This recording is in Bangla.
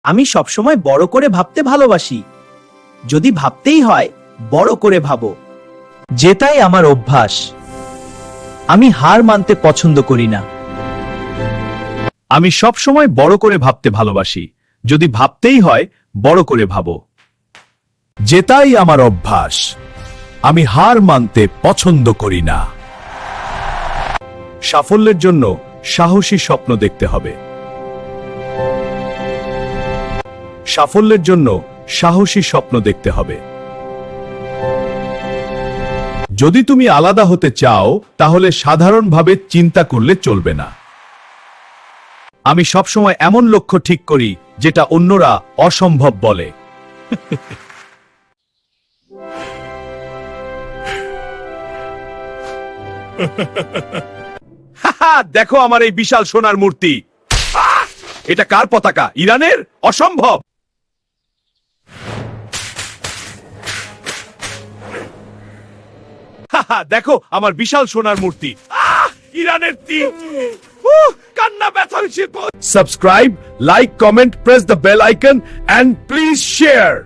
আমি সবসময় বড় করে ভাবতে ভালোবাসি। যদি ভাবতেই হয় বড় করে ভাবো। জেতাই আমার অভ্যাস। আমি হার মানতে পছন্দ করি না। আমি সব সময় বড় করে ভাবতে ভালোবাসি। যদি ভাবতেই হয় বড় করে ভাবো। জেতাই আমার অভ্যাস। আমি হার মানতে পছন্দ করি না। সাফল্যের জন্য সাহসী স্বপ্ন দেখতে হবে। সাফল্যের জন্য সাহসী স্বপ্ন দেখতে হবে। যদি তুমি আলাদা হতে চাও তাহলে সাধারণভাবে চিন্তা করলে চলবে না। আমি সবসময় এমন লক্ষ্য ঠিক করি যেটা অন্যরা অসম্ভব বলে। দেখো আমার এই বিশাল সোনার মূর্তি। এটা কার পতাকা? ইরানের? অসম্ভব। দেখো আমার বিশাল সোনার মূর্তি। ইরানের তীর। কান্না ব্যথা হয়েছে। Subscribe, like, comment, press the bell icon, and please share.